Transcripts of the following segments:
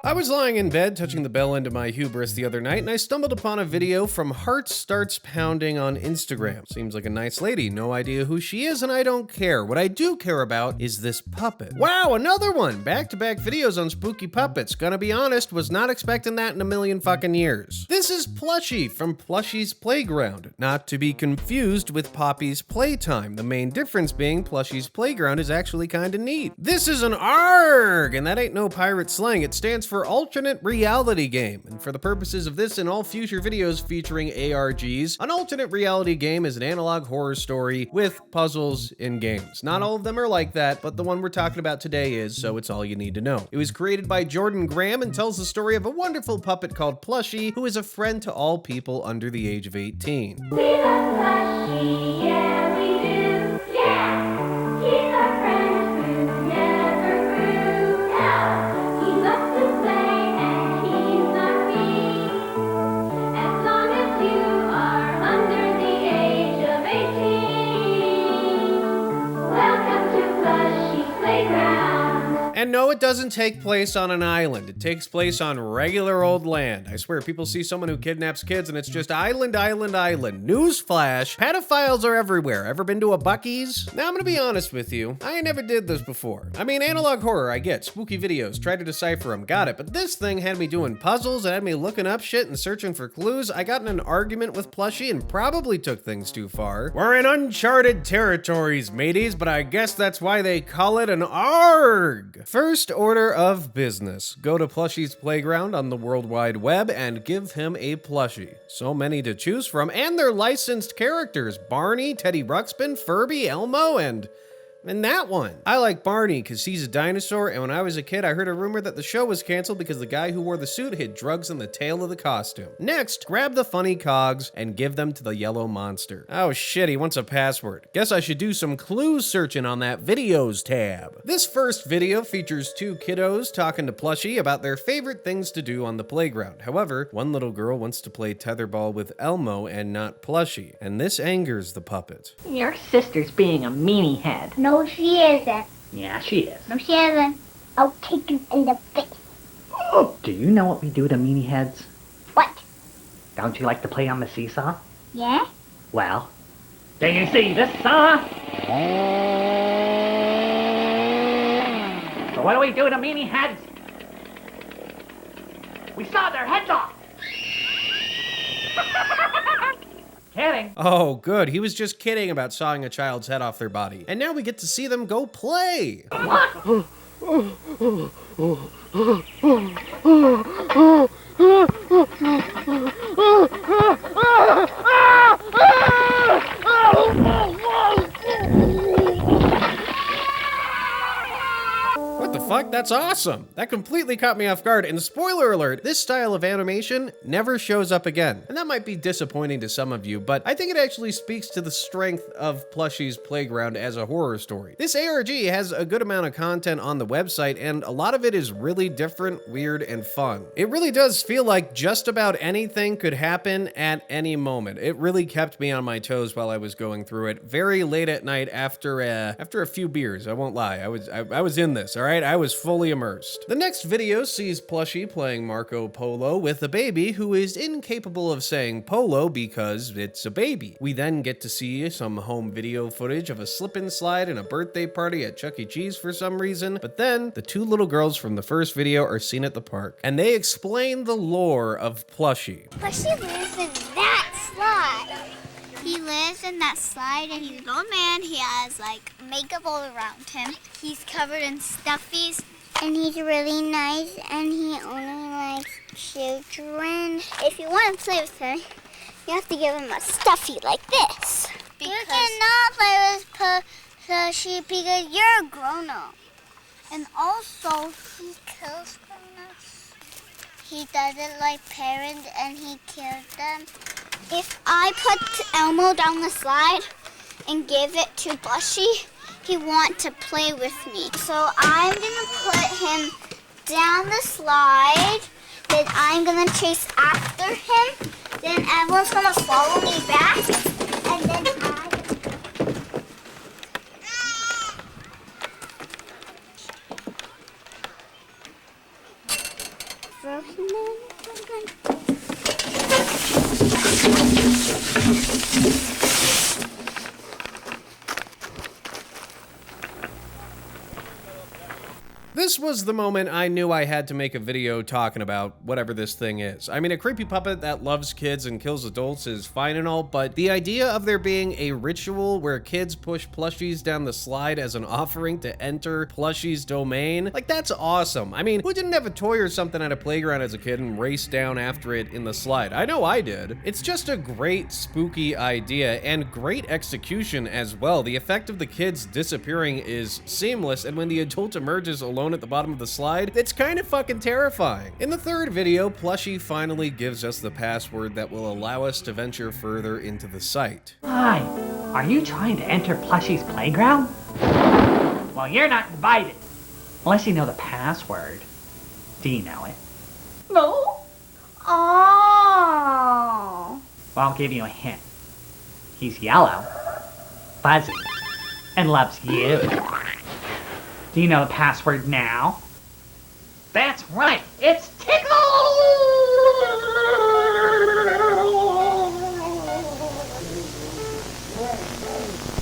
I was lying in bed, touching the bell end of my hubris the other night, and I stumbled upon a video from Heart Starts Pounding on Instagram. Seems like a nice lady, no idea who she is, and I don't care. What I do care about is this puppet. Wow, another one! Back-to-back videos on spooky puppets. Gonna be honest, was not expecting that in a million fucking years. This is Plushie from Plushie's Playground, not to be confused with Poppy's Playtime. The main difference being Plushie's Playground is actually kinda neat. This is an ARG, and that ain't no pirate slang. It stands for Alternate Reality Game, and for the purposes of this and all future videos featuring ARGs, an alternate reality game is an analog horror story with puzzles in games. Not all of them are like that, but the one we're talking about today is, so it's all you need to know. It was created by Jordan Graham and tells the story of a wonderful puppet called Plushie, who is a friend to all people under the age of 18. We love Plushie, yeah we do, yeah. He's our friend who never grew. No, he loves to play and he's not mean. As long as you are under the age of 18. Welcome to Plushie's Playground. And no, it doesn't take place on an island. It takes place on regular old land. I swear, people see someone who kidnaps kids and it's just island, island, island. Newsflash, pedophiles are everywhere. Ever been to a Buc-ee's? Now, I'm gonna be honest with you. I never did this before. I mean, analog horror, I get. Spooky videos, try to decipher them, got it. But this thing had me doing puzzles, it had me looking up shit and searching for clues. I got in an argument with Plushie and probably took things too far. We're in uncharted territories, mateys, but I guess that's why they call it an ARG. First order of business. Go to Plushie's Playground on the World Wide Web and give him a plushie. So many to choose from, and they're licensed characters. Barney, Teddy Ruxpin, Furby, Elmo, and that one. I like Barney because he's a dinosaur, and when I was a kid, I heard a rumor that the show was canceled because the guy who wore the suit hid drugs in the tail of the costume. Next, grab the funny cogs and give them to the yellow monster. Oh shit, he wants a password. Guess I should do some clue searching on that videos tab. This first video features two kiddos talking to Plushie about their favorite things to do on the playground. However, one little girl wants to play tetherball with Elmo and not Plushie, and this angers the puppet. Your sister's being a meanie head. No, she isn't. Yeah, she is. No, she isn't. I'll kick him in the face. Do you know what we do to meanie heads? What? Don't you like to play on the seesaw? Yeah? Well, do you see this saw? So what do we do to meanie heads? We saw their heads off! Kidding. Oh, good. He was just kidding about sawing a child's head off their body. And now we get to see them go play. What? What the fuck? That's awesome. That completely caught me off guard. And spoiler alert, this style of animation never shows up again. And that might be disappointing to some of you, but I think it actually speaks to the strength of Plushie's Playground as a horror story. This ARG has a good amount of content on the website, and a lot of it is really different, weird, and fun. It really does feel like just about anything could happen at any moment. It really kept me on my toes while I was going through it very late at night after a few beers. I won't lie. I was in this, all right? I was fully immersed. The next video sees Plushie playing Marco Polo with a baby who is incapable of saying polo because it's a baby. We then get to see some home video footage of a slip and slide and a birthday party at Chuck E. Cheese for some reason, but then the two little girls from the first video are seen at the park, and they explain the lore of Plushie. Plushie lives in that slide. He lives in that slide and he's an old man. He has like makeup all around him. He's covered in stuffies. And he's really nice and he only likes children. If you want to play with him, you have to give him a stuffy like this. You cannot play with Plushie because you're a grown-up. And also, he kills grown-ups. He doesn't like parents and he kills them. If I put Elmo down the slide and give it to Plushie, he wants to play with me. So I'm gonna put him down the slide, then I'm gonna chase after him, then everyone's gonna follow me back, and then This was the moment I knew I had to make a video talking about whatever this thing is. I mean, a creepy puppet that loves kids and kills adults is fine and all, but the idea of there being a ritual where kids push plushies down the slide as an offering to enter Plushie's domain, like, that's awesome. I mean, who didn't have a toy or something at a playground as a kid and race down after it in the slide? I know I did. It's just a great spooky idea and great execution as well. The effect of the kids disappearing is seamless, and when the adult emerges alone at the bottom of the slide, it's kind of fucking terrifying. In the third video, Plushie finally gives us the password that will allow us to venture further into the site. Hi, are you trying to enter Plushie's playground? Well, you're not invited. Unless you know the password. Do you know it? No. Oh. Well, I'll give you a hint. He's yellow, fuzzy, and loves you. Do you know the password now? That's right, it's Tickle!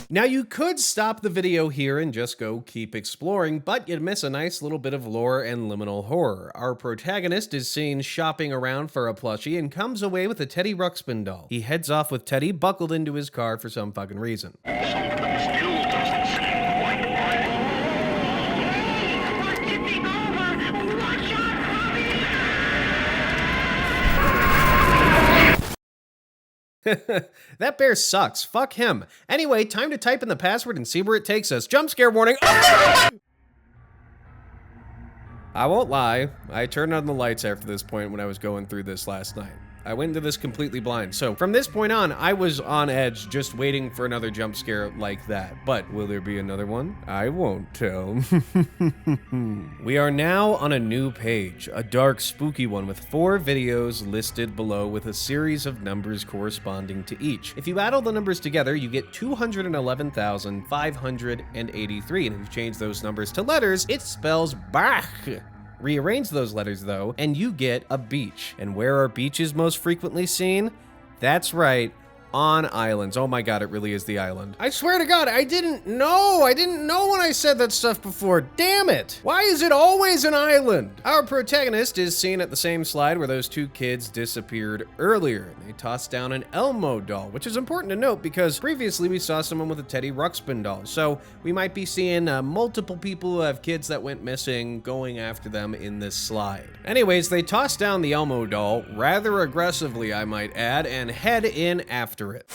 Now, you could stop the video here and just go keep exploring, but you'd miss a nice little bit of lore and liminal horror. Our protagonist is seen shopping around for a plushie and comes away with a Teddy Ruxpin doll. He heads off with Teddy buckled into his car for some fucking reason. That bear sucks. Fuck him. Anyway, time to type in the password and see where it takes us. Jump scare warning. I won't lie. I turned on the lights after this point when I was going through this last night. I went into this completely blind. So from this point on, I was on edge just waiting for another jump scare like that. But will there be another one? I won't tell. We are now on a new page, a dark, spooky one with 4 videos listed below with a series of numbers corresponding to each. If you add all the numbers together, you get 211,583. And if you change those numbers to letters, it spells Bach. Rearrange those letters though, and you get a beach. And where are beaches most frequently seen? That's right, on islands. Oh my god, it really is the island. I swear to god, I didn't know when I said that stuff before. Damn it! Why is it always an island? Our protagonist is seen at the same slide where those 2 kids disappeared earlier. They tossed down an Elmo doll, which is important to note because previously we saw someone with a Teddy Ruxpin doll. So we might be seeing multiple people who have kids that went missing going after them in this slide. Anyways, they tossed down the Elmo doll rather aggressively, I might add, and head in after it.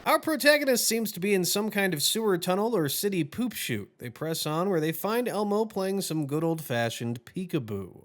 Our protagonist seems to be in some kind of sewer tunnel or city poop chute. They press on where they find Elmo playing some good old-fashioned peekaboo.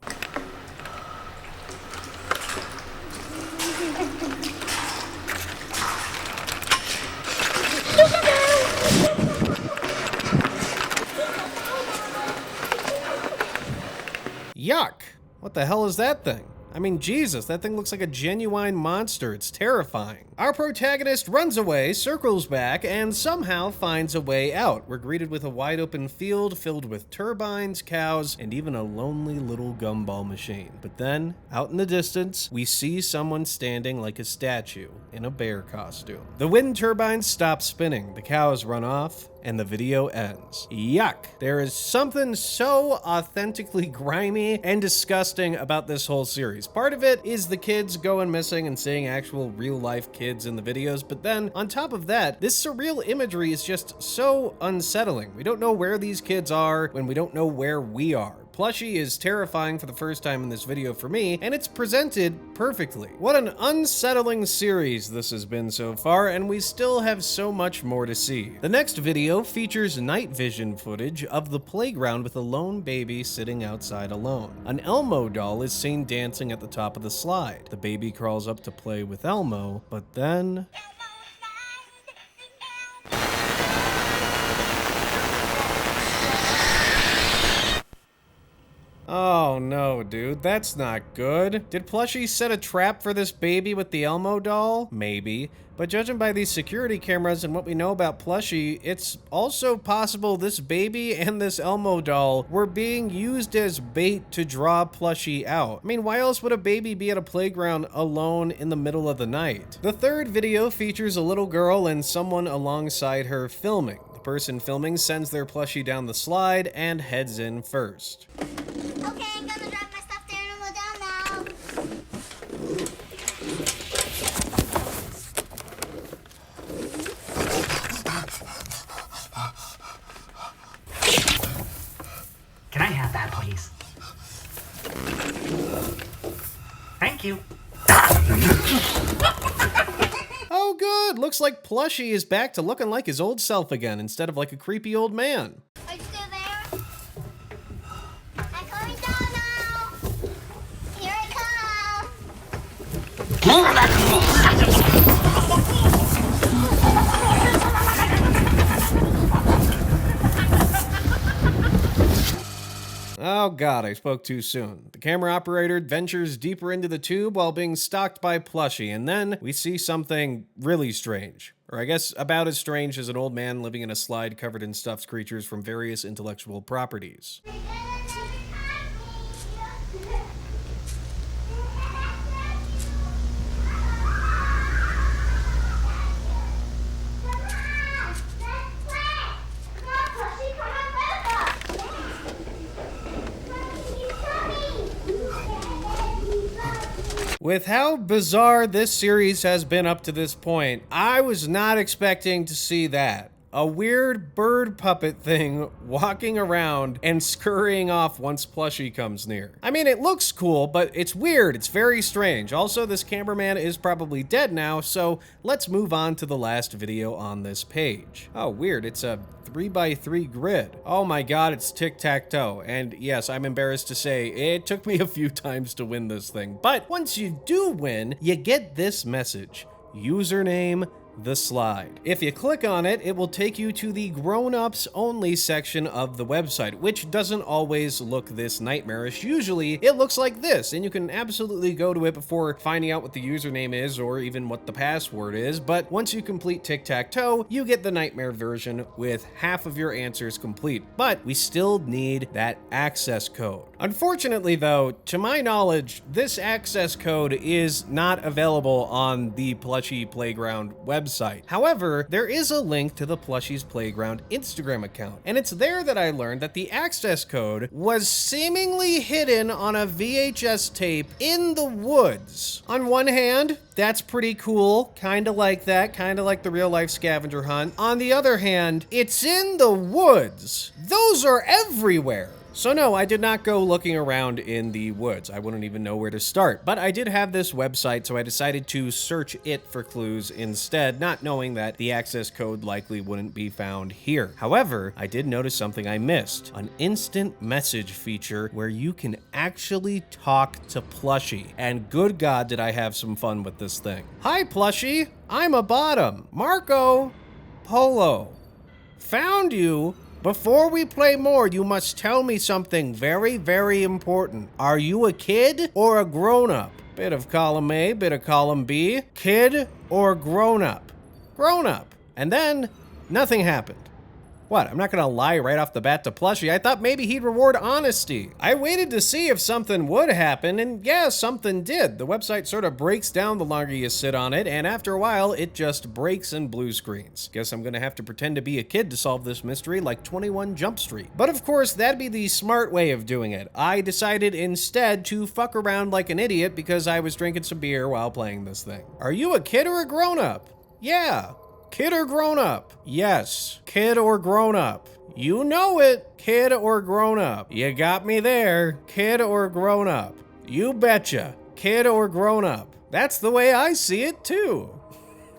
Yuck! What the hell is that thing? I mean, Jesus, that thing looks like a genuine monster. It's terrifying. Our protagonist runs away, circles back, and somehow finds a way out. We're greeted with a wide open field filled with turbines, cows, and even a lonely little gumball machine. But then, out in the distance, we see someone standing like a statue in a bear costume. The wind turbines stop spinning, the cows run off, and the video ends. Yuck. There is something so authentically grimy and disgusting about this whole series. Part of it is the kids going missing and seeing actual real-life kids in the videos, but then on top of that, this surreal imagery is just so unsettling. We don't know where these kids are when we don't know where we are. Plushie is terrifying for the first time in this video for me, and it's presented perfectly. What an unsettling series this has been so far, and we still have so much more to see. The next video features night vision footage of the playground with a lone baby sitting outside alone. An Elmo doll is seen dancing at the top of the slide. The baby crawls up to play with Elmo, but then... Oh no, dude, that's not good. Did Plushie set a trap for this baby with the Elmo doll? Maybe. But judging by these security cameras and what we know about Plushie, it's also possible this baby and this Elmo doll were being used as bait to draw Plushie out. I mean, why else would a baby be at a playground alone in the middle of the night? The third video features a little girl and someone alongside her filming. The person filming sends their Plushie down the slide and heads in first. Okay, I'm gonna drop my stuffed animal down now. Can I have that, please? Thank you. Oh good, looks like Plushie is back to looking like his old self again instead of like a creepy old man. Are you still there? I'm coming down now. Here I Oh god, I spoke too soon. The camera operator ventures deeper into the tube while being stalked by Plushie, and then we see something really strange. Or I guess about as strange as an old man living in a slide covered in stuffed creatures from various intellectual properties. With how bizarre this series has been up to this point, I was not expecting to see that. A weird bird puppet thing walking around and scurrying off once Plushie comes near. I mean, it looks cool, but it's weird. It's very strange. Also, this cameraman is probably dead now, so let's move on to the last video on this page. Oh, weird. It's a 3x3 grid. Oh my god, it's tic-tac-toe. And yes, I'm embarrassed to say, it took me a few times to win this thing. But once you do win, you get this message. Username, the slide. If you click on it, it will take you to the grown-ups only section of the website, which doesn't always look this nightmarish. Usually it looks like this, and you can absolutely go to it before finding out what the username is or even what the password is. But once you complete tic-tac-toe, you get the nightmare version with half of your answers complete. But we still need that access code. Unfortunately though, to my knowledge, this access code is not available on the Plushie Playground website. However, there is a link to the Plushie's Playground Instagram account, and it's there that I learned that the access code was seemingly hidden on a VHS tape in the woods. On one hand, that's pretty cool, kinda like that, kinda like the real life scavenger hunt. On the other hand, it's in the woods. Those are everywhere. So no, I did not go looking around in the woods. I wouldn't even know where to start. But I did have this website, so I decided to search it for clues instead, not knowing that the access code likely wouldn't be found here. However, I did notice something I missed. An instant message feature where you can actually talk to Plushie. And good God, did I have some fun with this thing. Hi Plushie, I'm a bottom. Marco Polo. Found you. Before we play more, you must tell me something very, very important. Are you a kid or a grown-up? Bit of column A, bit of column B. Kid or grown-up? Grown-up. And then, nothing happened. What, I'm not gonna lie right off the bat to Plushie. I thought maybe he'd reward honesty. I waited to see if something would happen, and yeah, something did. The website sort of breaks down the longer you sit on it, and after a while, it just breaks and blue screens. Guess I'm gonna have to pretend to be a kid to solve this mystery like 21 Jump Street. But of course, that'd be the smart way of doing it. I decided instead to fuck around like an idiot because I was drinking some beer while playing this thing. Are you a kid or a grown-up? Yeah. Kid or grown-up? Yes. Kid or grown-up? You know it. Kid or grown-up? You got me there. Kid or grown-up? You betcha. Kid or grown-up? That's the way I see it, too.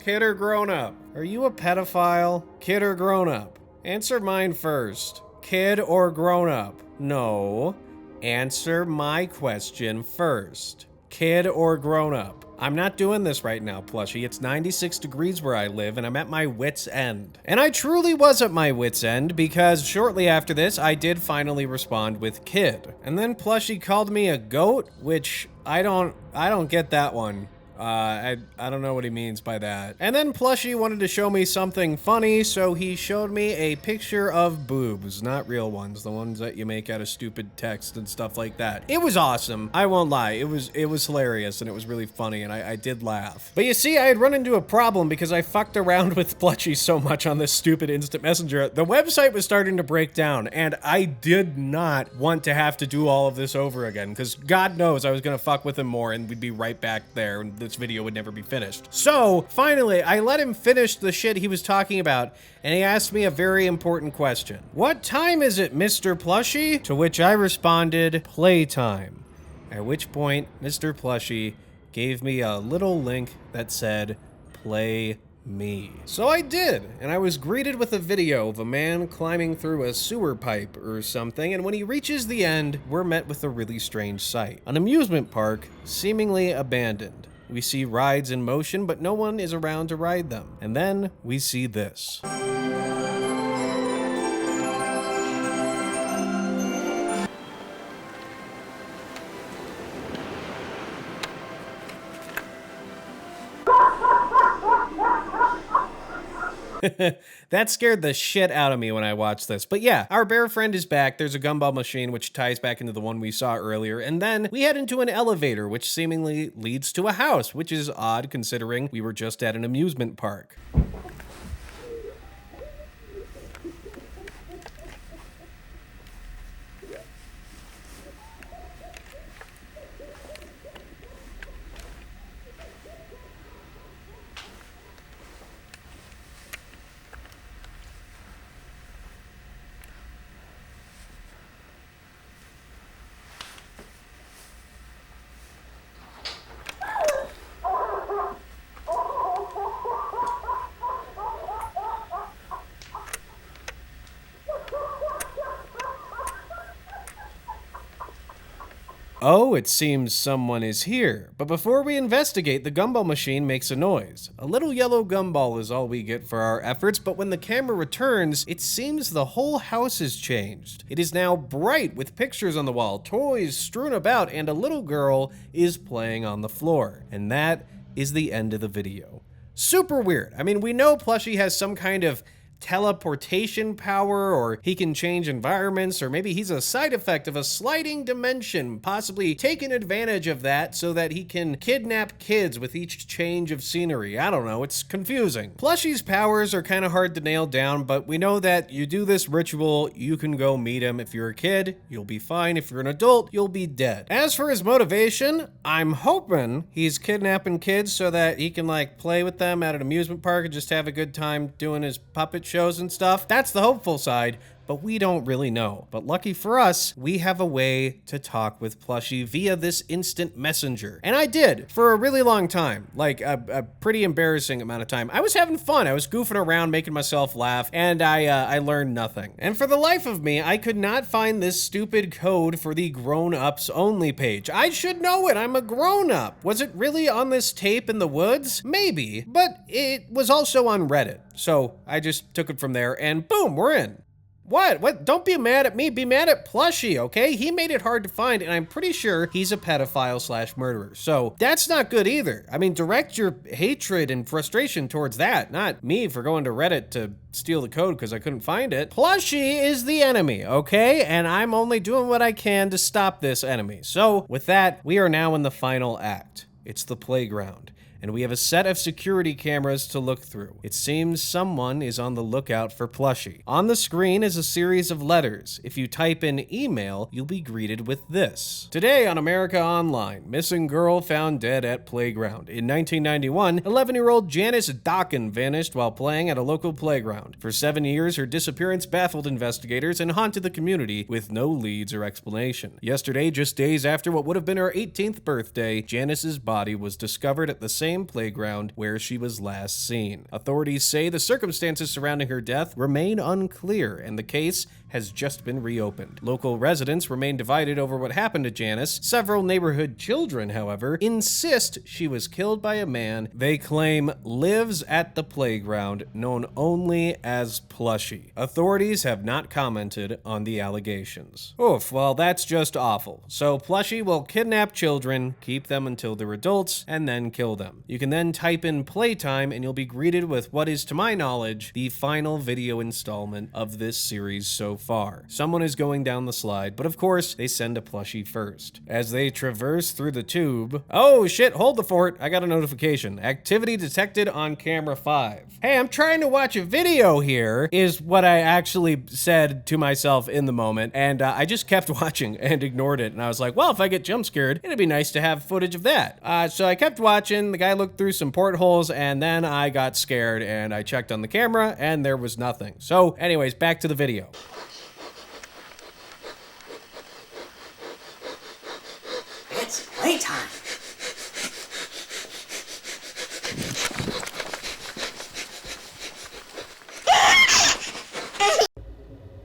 Kid or grown-up? Are you a pedophile? Kid or grown-up? Answer mine first. Kid or grown-up? No. Answer my question first. kid or grown up. I'm not doing this right now, Plushie. It's 96 degrees where I live, and I'm at my wit's end. And I truly was at my wit's end, because shortly after this, I did finally respond with kid. And then Plushie called me a goat, which I don't get that one. I don't know what he means by that. And then Plushie wanted to show me something funny, so he showed me a picture of boobs. Not real ones, the ones that you make out of stupid text and stuff like that. It was awesome. I won't lie. It was hilarious, and it was really funny, and I did laugh. But you see, I had run into a problem because I fucked around with Plushie so much on this stupid instant messenger. The website was starting to break down, and I did not want to have to do all of this over again, because God knows I was gonna fuck with him more, and we'd be right back there, and this video would never be finished. So finally, I let him finish the shit he was talking about, and he asked me a very important question. What time is it, Mr. Plushie? To which I responded, playtime. At which point, Mr. Plushie gave me a little link that said, play me. So I did, and I was greeted with a video of a man climbing through a sewer pipe or something, and when he reaches the end, we're met with a really strange sight. An amusement park, seemingly abandoned. We see rides in motion, but no one is around to ride them. And then we see this. That scared the shit out of me when I watched this. But yeah, our bear friend is back. There's a gumball machine, which ties back into the one we saw earlier. And then we head into an elevator, which seemingly leads to a house, which is odd considering we were just at an amusement park. Oh, it seems someone is here. But before we investigate, the gumball machine makes a noise. A little yellow gumball is all we get for our efforts, but when the camera returns, it seems the whole house has changed. It is now bright with pictures on the wall, toys strewn about, and a little girl is playing on the floor. And that is the end of the video. Super weird. I mean, we know Plushie has some kind of teleportation power, or he can change environments, or maybe he's a side effect of a sliding dimension, possibly taking advantage of that so that he can kidnap kids with each change of scenery. I don't know, it's confusing. Plushie's powers are kind of hard to nail down, but we know that you do this ritual, you can go meet him. If you're a kid, you'll be fine. If you're an adult, you'll be dead. As for his motivation, I'm hoping he's kidnapping kids so that he can like play with them at an amusement park and just have a good time doing his puppet shows and stuff. That's the hopeful side, but we don't really know. But lucky for us, we have a way to talk with Plushie via this instant messenger. And I did for a really long time, like a pretty embarrassing amount of time. I was having fun. I was goofing around, making myself laugh, and I learned nothing. And for the life of me, I could not find this stupid code for the grown-ups only page. I should know it. I'm a grown-up. Was it really on this tape in the woods? Maybe, but it was also on Reddit. So I just took it from there and boom, we're in. What? Don't be mad at me. Be mad at Plushie, okay? He made it hard to find, and I'm pretty sure he's a pedophile slash murderer. So that's not good either. I mean, direct your hatred and frustration towards that, not me for going to Reddit to steal the code because I couldn't find it. Plushie is the enemy, okay? And I'm only doing what I can to stop this enemy. So with that, we are now in the final act. It's the playground. And we have a set of security cameras to look through. It seems someone is on the lookout for Plushie. On the screen is a series of letters. If you type in email, you'll be greeted with this. Today on America Online, missing girl found dead at playground. In 1991, 11-year-old Janice Dokken vanished while playing at a local playground. For 7 years, her disappearance baffled investigators and haunted the community with no leads or explanation. Yesterday, just days after what would have been her 18th birthday, Janice's body was discovered at the same playground where she was last seen. Authorities say the circumstances surrounding her death remain unclear, and the case has just been reopened. Local residents remain divided over what happened to Janice. Several neighborhood children, however, insist she was killed by a man they claim lives at the playground, known only as Plushy. Authorities have not commented on the allegations. Oof, well, that's just awful. So Plushy will kidnap children, keep them until they're adults, and then kill them. You can then type in playtime and you'll be greeted with what is, to my knowledge, the final video installment of this series so far. Someone is going down the slide, but of course, they send a Plushie first. As they traverse through the tube, oh shit, hold the fort, I got a notification. Activity detected on camera 5. Hey, I'm trying to watch a video here, is what I actually said to myself in the moment, and I just kept watching and ignored it, and I was like, well, if I get jump scared, it'd be nice to have footage of that. So I kept watching, the guy looked through some portholes, and then I got scared, and I checked on the camera, and there was nothing. So anyways, back to the video. It's playtime.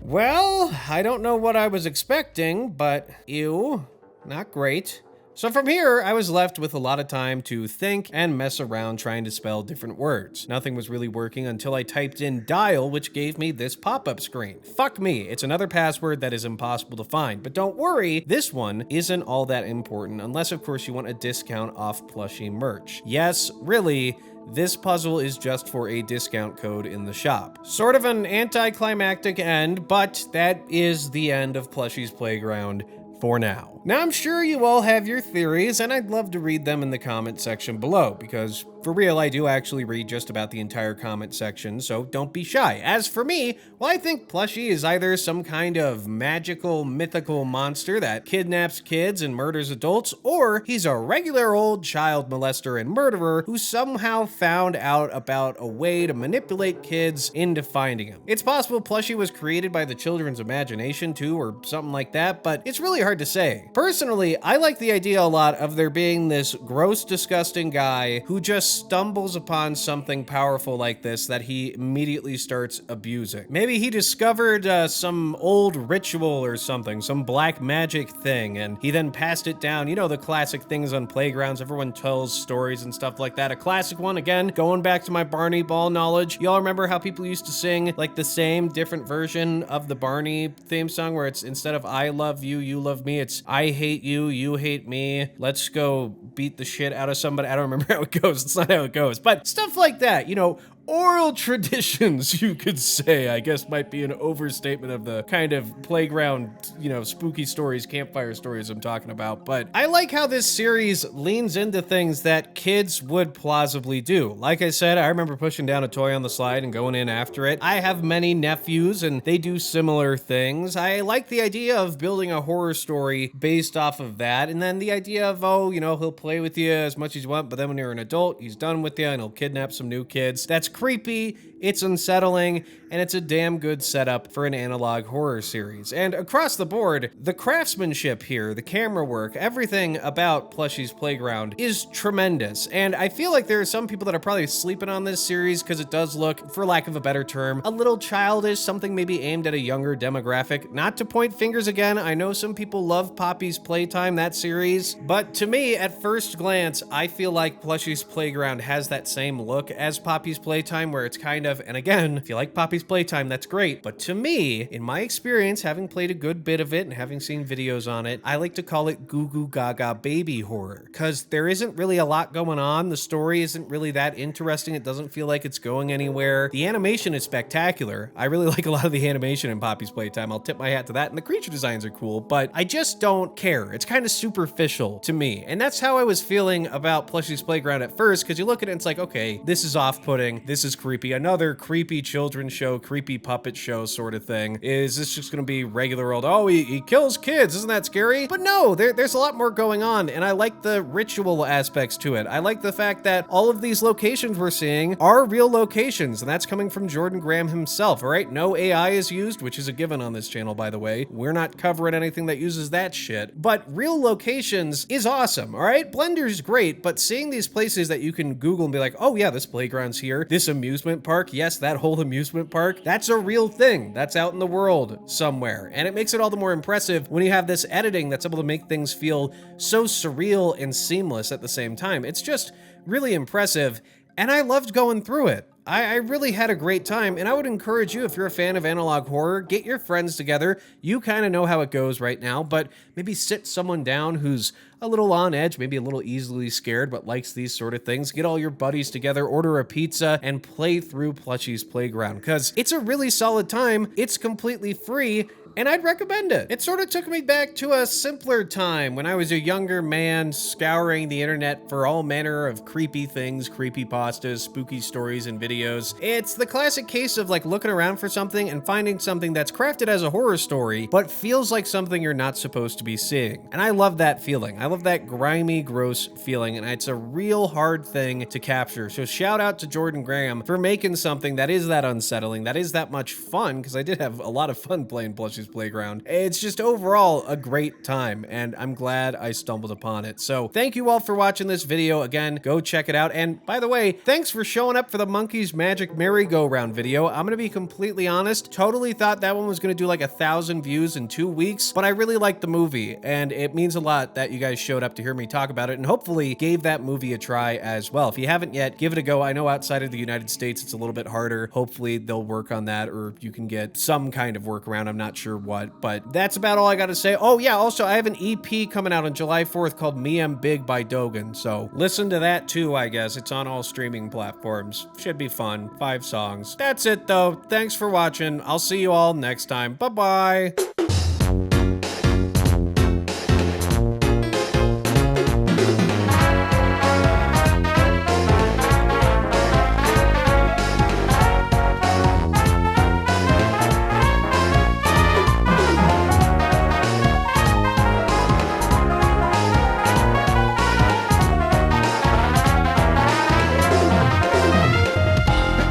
Well, I don't know what I was expecting, but ew, not great. So from here, I was left with a lot of time to think and mess around trying to spell different words. Nothing was really working until I typed in dial, which gave me this pop-up screen. Fuck me, it's another password that is impossible to find. But don't worry, this one isn't all that important, unless of course you want a discount off Plushie merch. Yes, really, this puzzle is just for a discount code in the shop. Sort of an anticlimactic end, but that is the end of Plushie's Playground for now. Now, I'm sure you all have your theories, and I'd love to read them in the comment section below, because for real, I do actually read just about the entire comment section, so don't be shy. As for me, well, I think Plushie is either some kind of magical, mythical monster that kidnaps kids and murders adults, or he's a regular old child molester and murderer who somehow found out about a way to manipulate kids into finding him. It's possible Plushie was created by the children's imagination too, or something like that, but it's really hard to say. Personally, I like the idea a lot of there being this gross, disgusting guy who just stumbles upon something powerful like this that he immediately starts abusing. Maybe he discovered some old ritual or something, some black magic thing, and he then passed it down. You know, the classic things on playgrounds, everyone tells stories and stuff like that. A classic one, again, going back to my Barney Ball knowledge. Y'all remember how people used to sing like the same different version of the Barney theme song where it's instead of I love you, you love me, it's I hate you, you hate me, let's go beat the shit out of somebody. I don't remember how it goes. It's not how it goes, but stuff like that, you know, oral traditions, you could say, I guess might be an overstatement of the kind of playground, you know, spooky stories, campfire stories I'm talking about. But I like how this series leans into things that kids would plausibly do. Like I said, I remember pushing down a toy on the slide and going in after it. I have many nephews and they do similar things. I like the idea of building a horror story based off of that. And then the idea of, oh, you know, he'll play with you as much as you want, but then when you're an adult, he's done with you and he'll kidnap some new kids. That's creepy, it's unsettling, and it's a damn good setup for an analog horror series. And across the board, the craftsmanship here, the camera work, everything about Plushie's Playground is tremendous. And I feel like there are some people that are probably sleeping on this series because it does look, for lack of a better term, a little childish, something maybe aimed at a younger demographic. Not to point fingers again, I know some people love Poppy's Playtime, that series, but to me, at first glance, I feel like Plushie's Playground has that same look as Poppy's Playtime, where it's kind of, and again, if you like Poppy's Playtime, that's great, but to me, in my experience, having played a good bit of it and having seen videos on it, I like to call it goo goo gaga baby horror, because there isn't really a lot going on, the story isn't really that interesting, it doesn't feel like it's going anywhere, the animation is spectacular, I really like a lot of the animation in Poppy's Playtime, I'll tip my hat to that, and the creature designs are cool, but I just don't care, it's kind of superficial to me, and that's how I was feeling about Plushie's Playground at first, because you look at it and it's like, okay, this is off-putting, this is creepy, another creepy children's show, creepy puppet show sort of thing. Is this just gonna be regular old, oh, he kills kids, isn't that scary? But no, there's a lot more going on, and I like the ritual aspects to it. I like the fact that all of these locations we're seeing are real locations, and that's coming from Jordan Graham himself, all right? No AI is used, which is a given on this channel, by the way. We're not covering anything that uses that shit, but real locations is awesome, all right? Blender's great, but seeing these places that you can Google and be like, oh yeah, this playground's here, this this amusement park, yes, that whole amusement park, that's a real thing. That's out in the world somewhere. And it makes it all the more impressive when you have this editing that's able to make things feel so surreal and seamless at the same time. It's just really impressive, and I loved going through it. I really had a great time, and I would encourage you, if you're a fan of analog horror, get your friends together. You kind of know how it goes right now, but maybe sit someone down who's a little on edge, maybe a little easily scared, but likes these sort of things. Get all your buddies together, order a pizza, and play through Plushie's Playground, because it's a really solid time. It's completely free, and I'd recommend it. It sort of took me back to a simpler time when I was a younger man scouring the internet for all manner of creepy things, creepypastas, spooky stories, and videos. It's the classic case of like looking around for something and finding something that's crafted as a horror story, but feels like something you're not supposed to be seeing. And I love that feeling. I love that grimy, gross feeling, and it's a real hard thing to capture. So shout out to Jordan Graham for making something that is that unsettling, that is that much fun, because I did have a lot of fun playing Plushie's Playground. It's just overall a great time, and I'm glad I stumbled upon it. So thank you all for watching this video. Again, go check it out. And by the way, thanks for showing up for the Monkey's Magic Merry-Go-Round video. I'm gonna be completely honest, totally thought that one was gonna do like 1,000 views in 2 weeks, but I really liked the movie, and it means a lot that you guys showed up to hear me talk about it, and hopefully gave that movie a try as well. If you haven't yet, give it a go. I know outside of the United States it's a little bit harder. Hopefully they'll work on that, or you can get some kind of workaround. I'm not sure what, but that's about all I gotta say. Oh yeah, also I have an EP coming out on July 4th called Me Am Big by Dogan, so listen to that too, I guess. It's on all streaming platforms. Should be fun. 5 songs. That's it though. Thanks for watching. I'll see you all next time. Bye-bye.